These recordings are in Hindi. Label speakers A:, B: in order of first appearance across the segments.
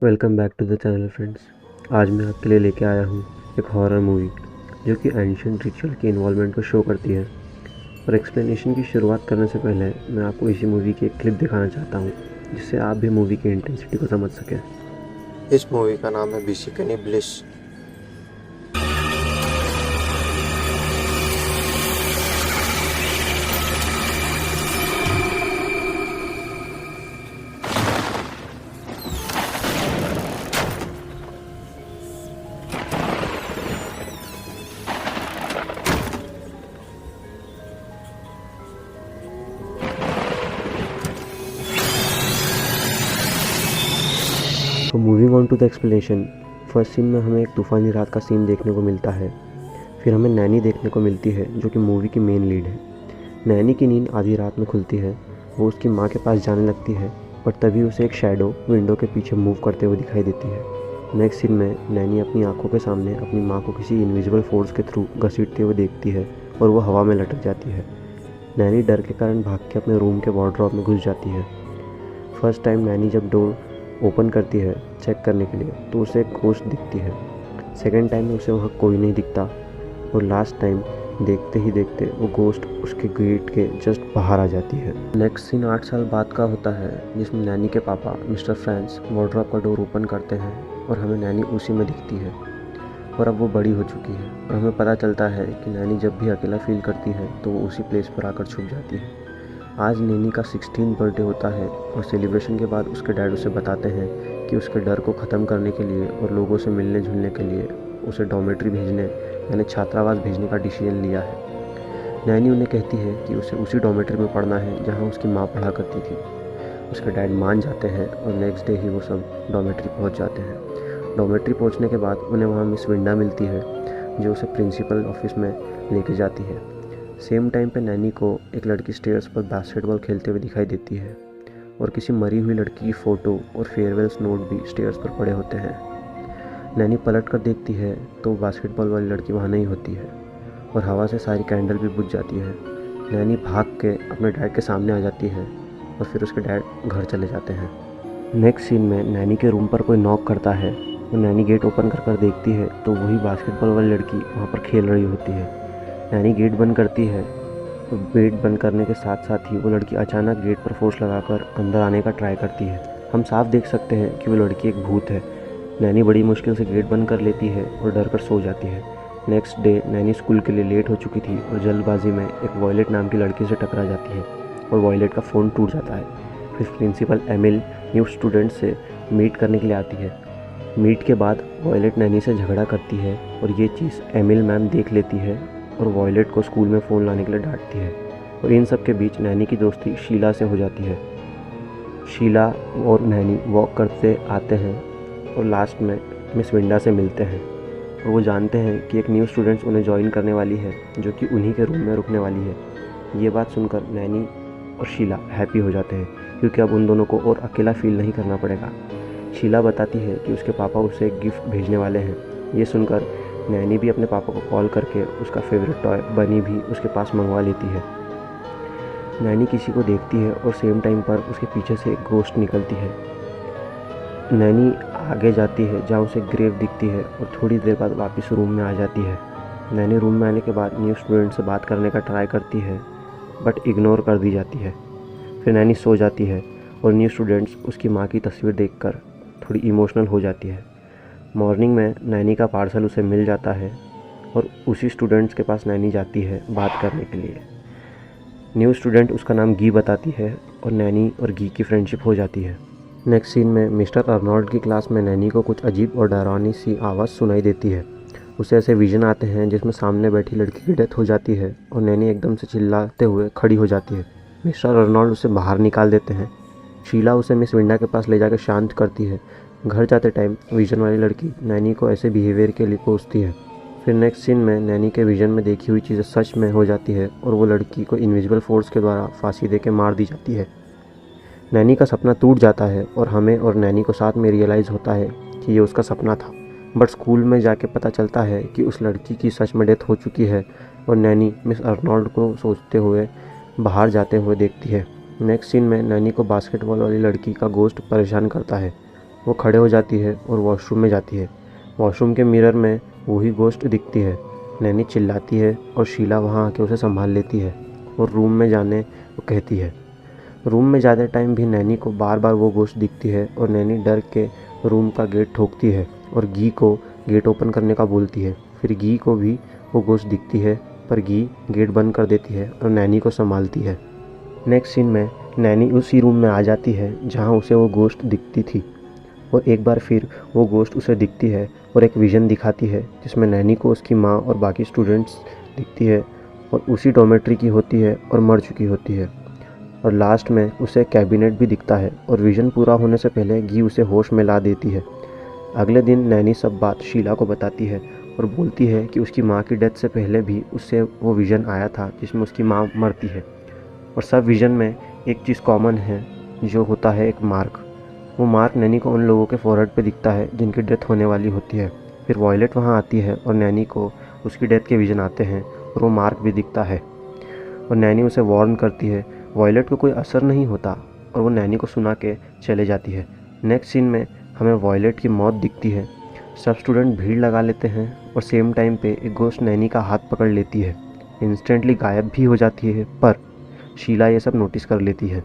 A: Welcome back to the channel friends. आज मैं आपके लिए लेके आया हूँ एक हॉरर मूवी जो कि एंशिएंट रिचुअल की इन्वॉल्वमेंट को शो करती है। और एक्सप्लेनेशन की शुरुआत करने से पहले मैं आपको इसी मूवी की एक क्लिप दिखाना चाहता हूँ जिससे आप भी मूवी की इंटेंसिटी को समझ सकें।
B: इस मूवी का नाम है बेसिकली ब्लिस।
A: तो moving on to the explanation, first scene में हमें एक तूफ़ानी रात का सीन देखने को मिलता है। फिर हमें नैनी देखने को मिलती है जो कि मूवी की मेन लीड है। नैनी की नींद आधी रात में खुलती है। वो उसकी माँ के पास जाने लगती है, पर तभी उसे एक शैडो विंडो के पीछे मूव करते हुए दिखाई देती है। नेक्स्ट सीन में नैनी अपनी आंखों के सामने अपनी माँ को किसी इनविजिबल फोर्स के थ्रू घसीटते हुए देखती है और वो हवा में लटक जाती है। नैनी डर के कारण भाग के अपने रूम के वार्डरोब में घुस जाती है। फर्स्ट टाइम नैनी जब डोर ओपन करती है चेक करने के लिए तो उसे एक घोस्ट दिखती है। सेकेंड टाइम में उसे वहाँ कोई नहीं दिखता और लास्ट टाइम देखते ही देखते वो घोस्ट उसके गेट के जस्ट बाहर आ जाती है। नेक्स्ट सीन 8 साल बाद का होता है जिसमें नैनी के पापा मिस्टर फ्रांस वार्डरोब का डोर ओपन करते हैं और हमें नैनी उसी में दिखती है। और अब वो बड़ी हो चुकी है और हमें पता चलता है कि नैनी जब भी अकेला फील करती है तो वो उसी प्लेस पर आकर छुप जाती है। आज नैनी का 16th बर्थडे होता है और सेलिब्रेशन के बाद उसके डैड उसे बताते हैं कि उसके डर को ख़त्म करने के लिए और लोगों से मिलने जुलने के लिए उसे डॉर्मेट्री भेजने यानी छात्रावास भेजने का डिसीजन लिया है। नैनी उन्हें कहती है कि उसे उसी डॉर्मेट्री में पढ़ना है जहां उसकी माँ पढ़ा करती थी। उसके डैड मान जाते हैं और नेक्स्ट डे ही वो सब डॉर्मेट्री पहुंच जाते हैं। डॉर्मेट्री पहुंचने के बाद उन्हें वहां मिस विंडा मिलती है जो उसे प्रिंसिपल ऑफिस में लेके जाती है। सेम टाइम पे नैनी को एक लड़की स्टेयर्स पर बास्केटबॉल खेलते हुए दिखाई देती है और किसी मरी हुई लड़की की फ़ोटो और फेयरवेल्स नोट भी स्टेयर्स पर पड़े होते हैं। नैनी पलट कर देखती है तो बास्केटबॉल वाली लड़की वहाँ नहीं होती है और हवा से सारी कैंडल भी बुझ जाती है। नैनी भाग के अपने डैड के सामने आ जाती है और फिर उसके डैड घर चले जाते हैं। नेक्स्ट सीन में नैनी के रूम पर कोई नॉक करता है और नैनी गेट ओपन कर देखती है तो वही बास्केटबॉल वाली लड़की वहाँ पर खेल रही होती है। नैनी गेट बंद करती है और गेट बंद करने के साथ साथ ही वो लड़की अचानक गेट पर फोर्स लगाकर अंदर आने का ट्राई करती है। हम साफ देख सकते हैं कि वो लड़की एक भूत है। नैनी बड़ी मुश्किल से गेट बंद कर लेती है और डर कर सो जाती है। नेक्स्ट डे नैनी स्कूल के लिए लेट हो चुकी थी और जल्दबाजी में एक वॉयलेट नाम की लड़की से टकरा जाती है और वॉयलेट का फ़ोन टूट जाता है। फिर प्रिंसिपल एमिल न्यू स्टूडेंट से मीट करने के लिए आती है। मीट के बाद वॉयलेट नैनी से झगड़ा करती है और ये चीज़ एमिल मैम देख लेती है और वॉयलेट को स्कूल में फ़ोन लाने के लिए डांटती है। और इन सब के बीच नैनी की दोस्ती शीला से हो जाती है। शीला और नैनी वॉक करते आते हैं और लास्ट में मिस विंडा से मिलते हैं और वो जानते हैं कि एक न्यू स्टूडेंट्स उन्हें ज्वाइन करने वाली है जो कि उन्हीं के रूम में रुकने वाली है। ये बात सुनकर नैनी और शीला हैप्पी हो जाते हैं क्योंकि अब उन दोनों को और अकेला फील नहीं करना पड़ेगा। शीला बताती है कि उसके पापा उसे एक गिफ्ट भेजने वाले हैं। ये सुनकर नैनी भी अपने पापा को कॉल करके उसका फेवरेट टॉय बनी भी उसके पास मंगवा लेती है। नैनी किसी को देखती है और सेम टाइम पर उसके पीछे से एक घोस्ट निकलती है। नैनी आगे जाती है जहाँ उसे ग्रेव दिखती है और थोड़ी देर बाद वापस रूम में आ जाती है। नैनी रूम में आने के बाद न्यू स्टूडेंट से बात करने का ट्राई करती है बट इग्नोर कर दी जाती है। फिर नैनी सो जाती है और न्यू स्टूडेंट्स उसकी माँ की तस्वीर देखकर थोड़ी इमोशनल हो जाती है। मॉर्निंग में नैनी का पार्सल उसे मिल जाता है और उसी स्टूडेंट्स के पास नैनी जाती है बात करने के लिए। न्यू स्टूडेंट उसका नाम गी बताती है और नैनी और गी की फ्रेंडशिप हो जाती है। नेक्स्ट सीन में मिस्टर अर्नोल्ड की क्लास में नैनी को कुछ अजीब और डरावनी सी आवाज़ सुनाई देती है। उसे ऐसे विजन आते हैं जिसमें सामने बैठी लड़की की डेथ हो जाती है और नैनी एकदम से चिल्लाते हुए खड़ी हो जाती है। मिस्टर अर्नोल्ड उसे बाहर निकाल देते हैं। शीला उसे मिस विंडा के पास ले जाकर शांत करती है। घर जाते टाइम विजन वाली लड़की नैनी को ऐसे बिहेवियर के लिए कोसती है। फिर नेक्स्ट सीन में नैनी के विजन में देखी हुई चीज़ें सच में हो जाती है और वो लड़की को इनविजिबल फोर्स के द्वारा फांसी देके मार दी जाती है। नैनी का सपना टूट जाता है और हमें और नैनी को साथ में रियलाइज़ होता है कि ये उसका सपना था। बट स्कूल में जाके पता चलता है कि उस लड़की की सच में डेथ हो चुकी है और नैनी मिस अर्नोल्ड को सोचते हुए बाहर जाते हुए देखती है। नेक्स्ट सीन में नैनी को बास्केटबॉल वाली लड़की का घोस्ट परेशान करता है वो खड़े हो जाती है और वॉशरूम में जाती है। वॉशरूम के मिरर में वही गोश्त दिखती है। नैनी चिल्लाती है और शीला वहाँ आके उसे संभाल लेती है और रूम में जाने को कहती है। रूम में ज़्यादा टाइम भी नैनी को बार बार वो गोश्त दिखती है और नैनी डर के रूम का गेट ठोकती है और गी को गेट ओपन करने का बोलती है। फिर गी को भी वो गोश्त दिखती है पर गी गेट बंद कर देती है और नैनी को संभालती है। नेक्स्ट सीन में नैनी उसी रूम में आ जाती है जहाँ उसे वो गोश्त दिखती थी और एक बार फिर वो गोश्त उसे दिखती है और एक विज़न दिखाती है जिसमें नैनी को उसकी माँ और बाकी स्टूडेंट्स दिखती है और उसी डॉर्मेट्री की होती है और मर चुकी होती है। और लास्ट में उसे कैबिनेट भी दिखता है और विज़न पूरा होने से पहले गी उसे होश में ला देती है। अगले दिन नैनी सब बात शीला को बताती है और बोलती है कि उसकी माँ की डेथ से पहले भी उससे वो विज़न आया था जिसमें उसकी माँ मरती है और सब विज़न में एक चीज़ कॉमन है जो होता है एक मार्क। वो मार्क नैनी को उन लोगों के फोरहेड पे दिखता है जिनकी डेथ होने वाली होती है। फिर वॉयलेट वहाँ आती है और नैनी को उसकी डेथ के विज़न आते हैं और वो मार्क भी दिखता है और नैनी उसे वार्न करती है। वॉयलेट को कोई असर नहीं होता और वो नैनी को सुना के चले जाती है। नेक्स्ट सीन में हमें वॉयलेट की मौत दिखती है। सब स्टूडेंट भीड़ लगा लेते हैं और सेम टाइम पे एक गोश्त नैनी का हाथ पकड़ लेती है। इंस्टेंटली गायब भी हो जाती है पर शीला ये सब नोटिस कर लेती है।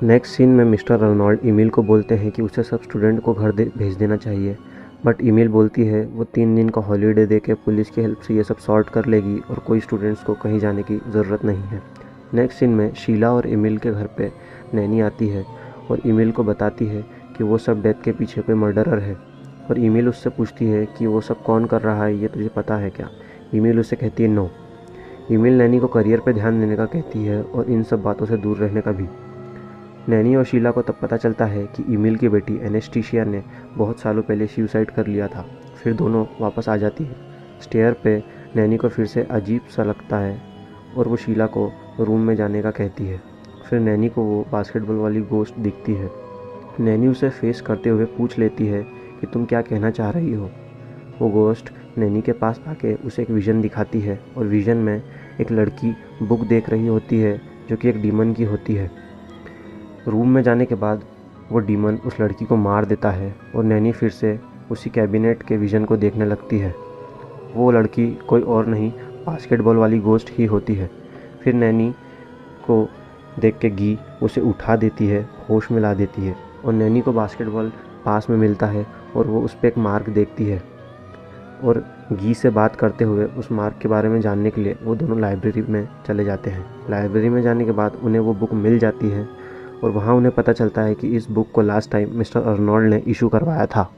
A: नेक्स्ट सीन में मिस्टर अर्नोल्ड ईमेल को बोलते हैं कि उसे सब स्टूडेंट को घर भेज देना चाहिए बट ईमेल बोलती है वो 3 दिन का हॉलीडे दे के पुलिस की हेल्प से ये सब सॉर्ट कर लेगी और कोई स्टूडेंट्स को कहीं जाने की ज़रूरत नहीं है। नेक्स्ट सीन में शीला और ईमेल के घर पे नैनी आती है और ईमेल को बताती है कि वो सब डेथ के पीछे कोई मर्डरर है और ईमेल उससे पूछती है कि वो सब कौन कर रहा है ये तुझे पता है क्या। ईमेल उससे कहती है नो। ईमेल नैनी को करियर पे ध्यान देने का कहती है और इन सब बातों से दूर रहने का भी। नैनी और शीला को तब पता चलता है कि ईमेल की बेटी एनेस्टीशिया ने बहुत सालों पहले सुसाइड कर लिया था। फिर दोनों वापस आ जाती है। स्टेयर पे नैनी को फिर से अजीब सा लगता है और वो शीला को रूम में जाने का कहती है। फिर नैनी को वो बास्केटबॉल वाली गोश्त दिखती है। नैनी उसे फेस करते हुए पूछ लेती है कि तुम क्या कहना चाह रही हो। वो गोश्त नैनी के पास आके उसे एक विज़न दिखाती है और विज़न में एक लड़की बुक देख रही होती है जो कि एक डीमन की होती है। रूम में जाने के बाद वो डीमन उस लड़की को मार देता है और नैनी फिर से उसी कैबिनेट के विज़न को देखने लगती है। वो लड़की कोई और नहीं बास्केटबॉल वाली गोश्त ही होती है। फिर नैनी को देख के गी उसे उठा देती है, होश में ला देती है और नैनी को बास्केटबॉल पास में मिलता है और वो उस पर एक मार्क देखती है और गी से बात करते हुए उस मार्क के बारे में जानने के लिए वो दोनों लाइब्रेरी में चले जाते हैं। लाइब्रेरी में जाने के बाद उन्हें वो बुक मिल जाती है और वहाँ उन्हें पता चलता है कि इस बुक को लास्ट टाइम मिस्टर अर्नोल्ड ने इशू करवाया था।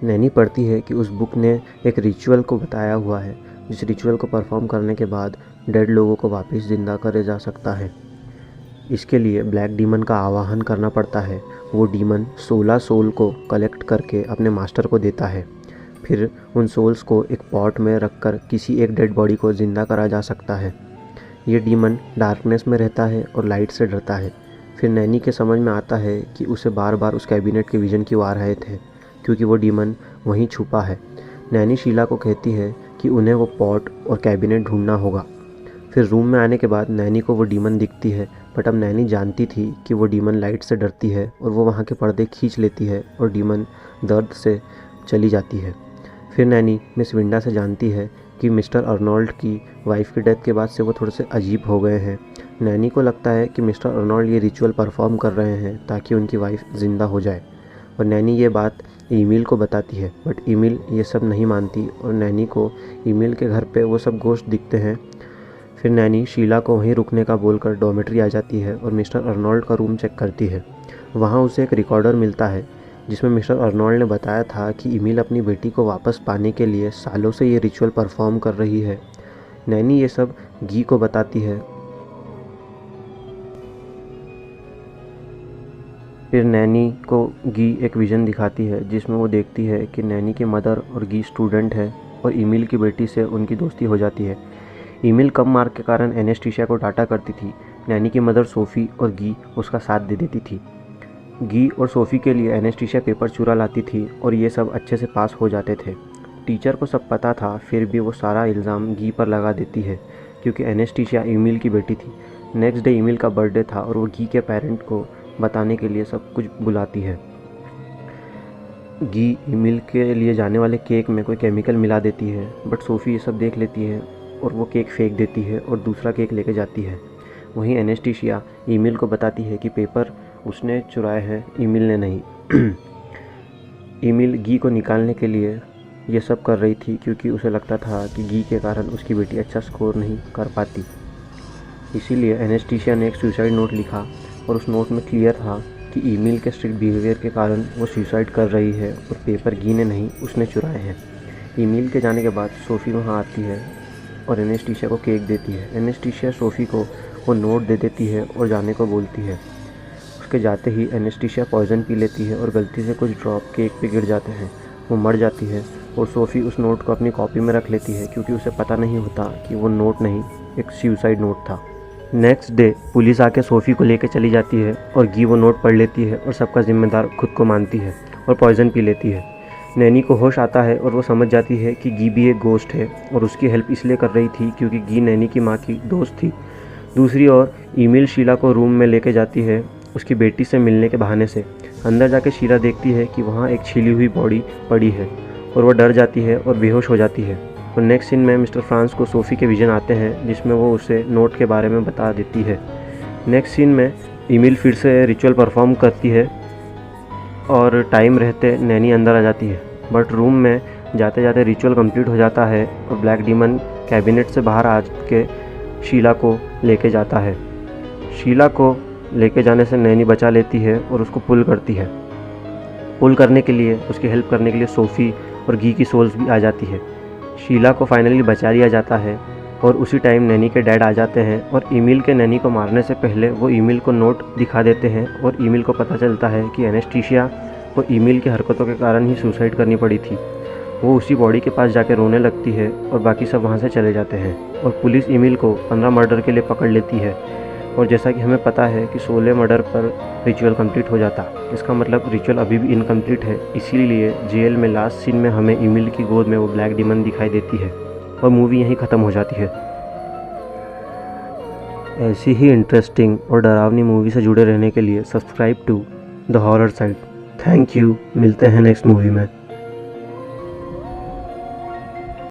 A: नैनी पढ़ती है कि उस बुक ने एक रिचुअल को बताया हुआ है जिस रिचुअल को परफॉर्म करने के बाद डेड लोगों को वापस जिंदा करे जा सकता है। इसके लिए ब्लैक डीमन का आवाहन करना पड़ता है। वो डीमन 16 सोल को कलेक्ट करके अपने मास्टर को देता है। फिर उन सोल्स को एक पॉट में रखकर किसी एक डेड बॉडी को ज़िंदा करा जा सकता है। ये डीमन डार्कनेस में रहता है और लाइट से डरता है। फिर नैनी के समझ में आता है कि उसे बार बार उस कैबिनेट के विज़न क्यों आ रहे थे क्योंकि वो डीमन वहीं छुपा है। नैनी शीला को कहती है कि उन्हें वो पॉट और कैबिनेट ढूंढना होगा। फिर रूम में आने के बाद नैनी को वो डीमन दिखती है बट अब नैनी जानती थी कि वो डीमन लाइट से डरती है और वो वहाँ के पर्दे खींच लेती है और डीमन दर्द से चली जाती है। फिर नैनी मिस विंडा से जानती है कि मिस्टर अर्नोल्ड की वाइफ की डेथ के बाद से वो थोड़े से अजीब हो गए हैं। नैनी को लगता है कि मिस्टर अर्नोल्ड ये रिचुअल परफॉर्म कर रहे हैं ताकि उनकी वाइफ ज़िंदा हो जाए और नैनी ये बात ईमेल को बताती है बट ईमेल ये सब नहीं मानती और नैनी को ईमेल के घर पे वो सब गोश्त दिखते हैं। फिर नैनी शीला को वहीं रुकने का बोलकर डॉर्मेट्री आ जाती है और मिस्टर अर्नोल्ड का रूम चेक करती है। वहाँ उसे एक रिकॉर्डर मिलता है जिसमें मिस्टर अर्नोल्ड ने बताया था कि ईमेल अपनी बेटी को वापस पाने के लिए सालों से ये रिचुअल परफॉर्म कर रही है। नैनी ये सब गी को बताती है। फिर नैनी को गी एक विज़न दिखाती है जिसमें वो देखती है कि नैनी के मदर और गी स्टूडेंट है और ईमेल की बेटी से उनकी दोस्ती हो जाती है। ईमेल कम मार्क के कारण एनेस्टीशिया को डांटा करती थी। नैनी की मदर सोफ़ी और गी उसका साथ दे देती थी। गी और सोफ़ी के लिए एनेस्टीशिया पेपर चुरा लाती थी और ये सब अच्छे से पास हो जाते थे। टीचर को सब पता था फिर भी वो सारा इल्ज़ाम गी पर लगा देती है क्योंकि एनेस्टीशिया ईमेल की बेटी थी। नेक्स्ट डे ईमेल का बर्थडे था और वो गी के पेरेंट को बताने के लिए सब कुछ बुलाती है। गी ईमेल के लिए जाने वाले केक में कोई केमिकल मिला देती है, बट सोफ़ी ये सब देख लेती है और वो केक फेंक देती है और दूसरा केक लेके जाती है। वहीं एनेस्टीशिया ईमेल को बताती है कि पेपर उसने चुराए हैं, ईमेल ने नहीं। ईमेल गी को निकालने के लिए ये सब कर रही थी क्योंकि उसे लगता था कि गी के कारण उसकी बेटी अच्छा स्कोर नहीं कर पाती। इसीलिए एनेस्टीशिया ने एक सुसाइड नोट लिखा और उस नोट में क्लियर था कि ईमेल के स्ट्रिक्ट बिहेवियर के कारण वो सुसाइड कर रही है और पेपर गी ने नहीं, उसने चुराए हैं। ईमेल के जाने के बाद सोफ़ी वहाँ आती है और एनेस्टीशिया को केक देती है। एनेस्टीशिया सोफ़ी को वो नोट दे देती है और जाने को बोलती है। उसके जाते ही एनेस्टीशिया पॉइज़न पी लेती है और गलती से कुछ ड्रॉप केक पे गिर जाते हैं। वो मर जाती है और सोफ़ी उस नोट को अपनी कॉपी में रख लेती है क्योंकि उसे पता नहीं होता कि वो नोट नहीं, एक सुसाइड नोट था। नेक्स्ट डे पुलिस आके सोफ़ी को लेके चली जाती है और गी वो नोट पढ़ लेती है और सबका जिम्मेदार खुद को मानती है और पॉइज़न पी लेती है। नैनी को होश आता है और वो समझ जाती है कि गी भी एक गोस्ट है और उसकी हेल्प इसलिए कर रही थी क्योंकि गी नैनी की माँ की दोस्त थी। दूसरी ओर ईमेल शीला को रूम में लेके जाती है उसकी बेटी से मिलने के बहाने से। अंदर जाके शीला देखती है कि वहाँ एक छिली हुई बॉडी पड़ी है और वह डर जाती है और बेहोश हो जाती है। और नेक्स्ट सीन में मिस्टर फ्रांस को सोफ़ी के विजन आते हैं जिसमें वो उसे नोट के बारे में बता देती है। नेक्स्ट सीन में ईमेल फिर से रिचुअल परफॉर्म करती है और टाइम रहते नैनी अंदर आ जाती है, बट रूम में जाते जाते रिचुअल कंप्लीट हो जाता है और ब्लैक डीमन कैबिनेट से बाहर आ के शीला को लेके जाता है। शीला को लेके जाने से नैनी बचा लेती है और उसको पुल करती है। पुल करने के लिए उसकी हेल्प करने के लिए सोफ़ी और गी की सोल्स भी आ जाती है। शीला को फाइनली बचा लिया जाता है और उसी टाइम नैनी के डैड आ जाते हैं और ईमेल के नैनी को मारने से पहले वो ईमेल को नोट दिखा देते हैं और ईमेल को पता चलता है कि एनेस्टीशिया को ईमेल की हरकतों के कारण ही सुसाइड करनी पड़ी थी। वो उसी बॉडी के पास जाके रोने लगती है और बाकी सब वहाँ से चले जाते हैं और पुलिस ईमेल को 15 मर्डर के लिए पकड़ लेती है। और जैसा कि हमें पता है कि 16 मर्डर पर रिचुअल कंप्लीट हो जाता, इसका मतलब रिचुअल अभी भी इनकम्प्लीट है। इसीलिए जेल में लास्ट सीन में हमें ईमेल की गोद में वो ब्लैक डीमन दिखाई देती है और मूवी यहीं ख़त्म हो जाती है। ऐसी ही इंटरेस्टिंग और डरावनी मूवी से जुड़े रहने के लिए subscribe to the horror site. Thank you, मिलते हैं नेक्स्ट मूवी में।